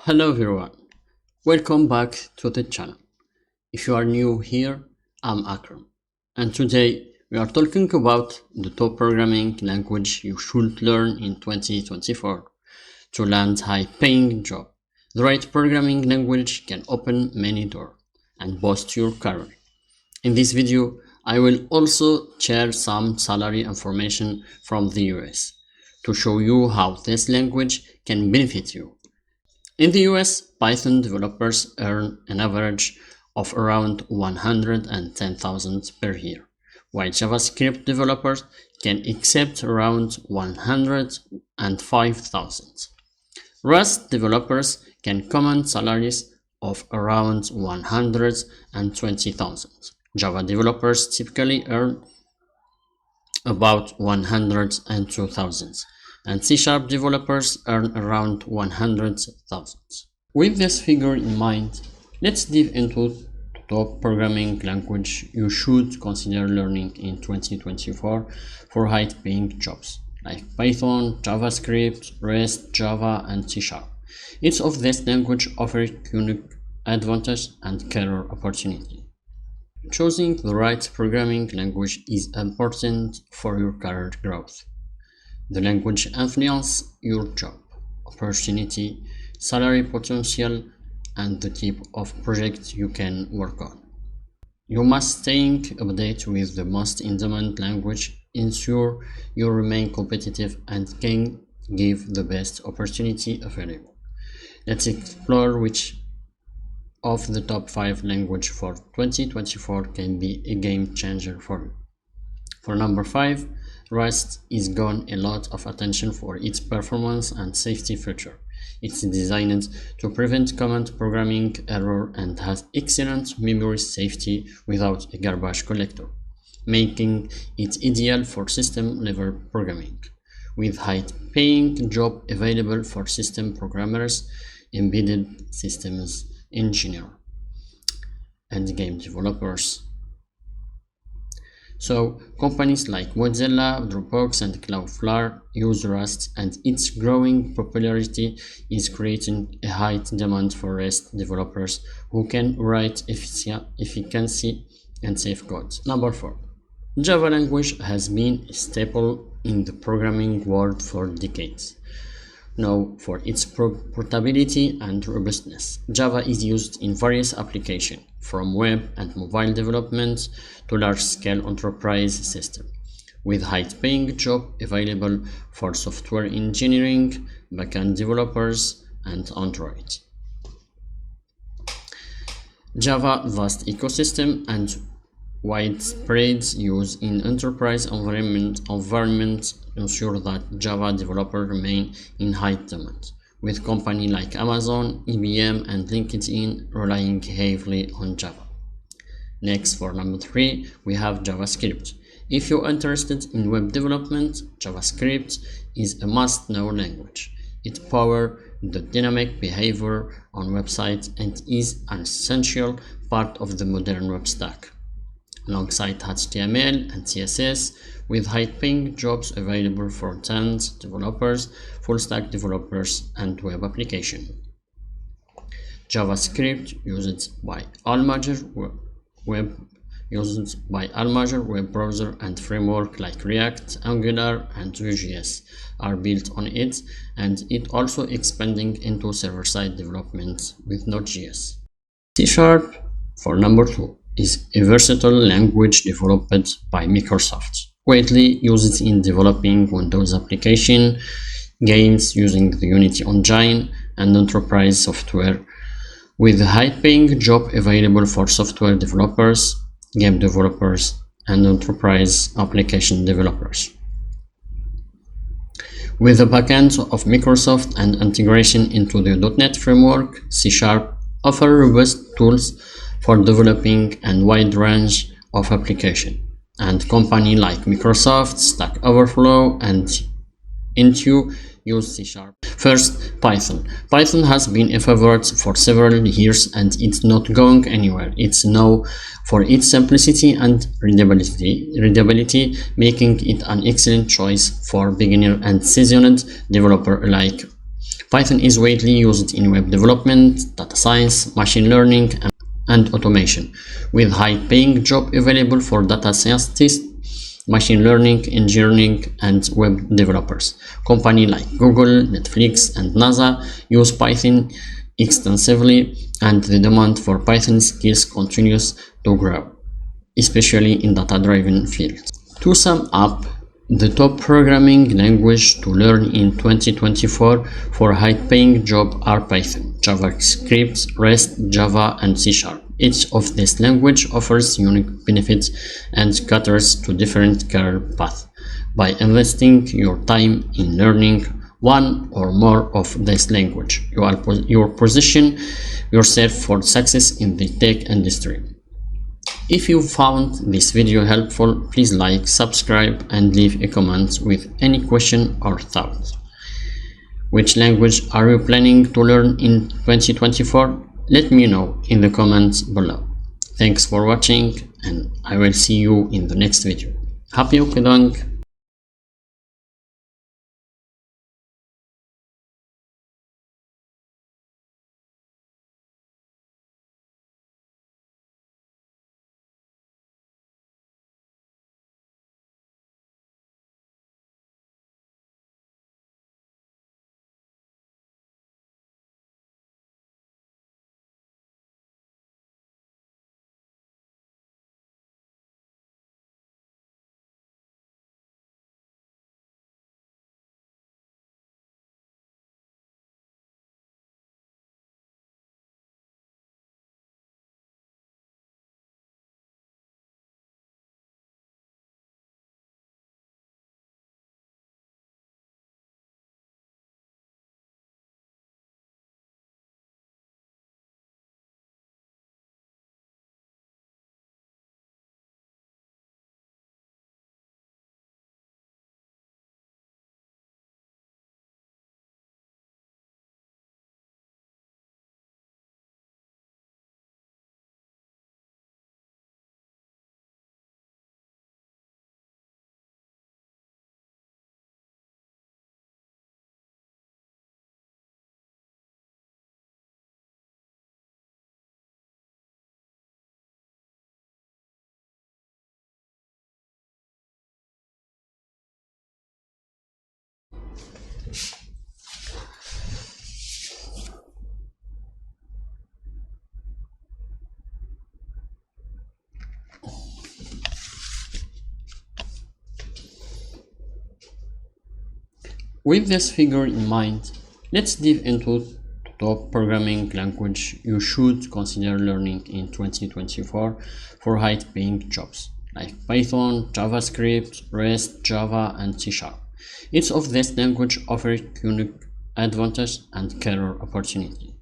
Hello everyone, welcome back to the channel. If you are new here, I'm Akram, and today we are talking about the top programming language you should learn in 2024 to land a high-paying job. The right programming language can open many doors and boost your career. In this video, I will also share some salary information from the US to show you how this language can benefit you. In the US, Python developers earn an average of around $110,000 per year, while JavaScript developers can accept around $105,000. Rust developers can command salaries of around $120,000. Java developers typically earn about $102,000. And cSharp developers earn around $100,000. With this figure in mind, let's dive into the top programming language you should consider learning in 2024 for high-paying jobs like Python, JavaScript, Rust, Java, and cSharp. Each of these languages offers unique advantages and career opportunity. Choosing the right programming language is important for your career growth. The language influences your job opportunity, salary potential, and the type of project you can work on. You must stay updated with the most in-demand language, ensure you remain competitive and can give the best opportunity available. Let's explore which of the top 5 languages for 2024 can be a game changer for you. For number 5, Rust is gotten a lot of attention for its performance and safety feature. It's designed to prevent command programming error and has excellent memory safety without a garbage collector, making it ideal for system-level programming. With high-paying job available for system programmers, embedded systems engineers, and game developers. So, companies like Mozilla, Dropbox, and Cloudflare use Rust, and its growing popularity is creating a high demand for Rust developers who can write efficiency and safe code. Number 4. Java language has been a staple in the programming world for decades. Now, for its portability and robustness, Java is used in various applications, from web and mobile development to large-scale enterprise systems, with high-paying jobs available for software engineering, backend developers, and Android. Java vast ecosystem and widespread use in enterprise environments ensure that Java developers remain in high demand, with companies like Amazon, IBM, and LinkedIn relying heavily on Java. Next, for number 3, we have JavaScript. If you're interested in web development, JavaScript is a must-know language. It powers the dynamic behavior on websites and is an essential part of the modern web stack. Alongside HTML and CSS, with high-paying jobs available for front-end developers, full-stack developers, and web applications. JavaScript used by all major web browser and frameworks like React, Angular, and Vue.js are built on it, and it also expanding into server-side development with Node.js. cSharp, for number 2, is a versatile language developed by Microsoft, widely used in developing Windows applications, games using the Unity engine, and enterprise software, with a high-paying job available for software developers, game developers, and enterprise application developers. With the backend of Microsoft and integration into the .NET framework, cSharp offers robust tools for developing a wide range of applications, and companies like Microsoft, Stack Overflow, and Intune use cSharp. First, Python. Python has been a favorite for several years and it's not going anywhere. It's known for its simplicity and readability, making it an excellent choice for beginner and seasoned developer alike. Python is widely used in web development, data science, machine learning, and automation, with high-paying jobs available for data scientists, machine learning, engineering, and web developers. Companies like Google, Netflix, and NASA use Python extensively, and the demand for Python skills continues to grow, especially in data-driven fields. To sum up, the top programming language to learn in 2024 for high-paying jobs are Python, JavaScript, REST, Java, and cSharp. Each of these languages offers unique benefits and caters to different career paths. By investing your time in learning one or more of this language, you position yourself for success in the tech industry. If you found this video helpful, please like, subscribe, and leave a comment with any question or thoughts. Which language are you planning to learn in 2024? Let me know in the comments below. Thanks for watching, and I will see you in the next video. Happy coding! With this figure in mind, let's dive into the top programming language you should consider learning in 2024 for high-paying jobs, like Python, JavaScript, REST, Java, and cSharp. Each of these languages offers unique advantages and career opportunity.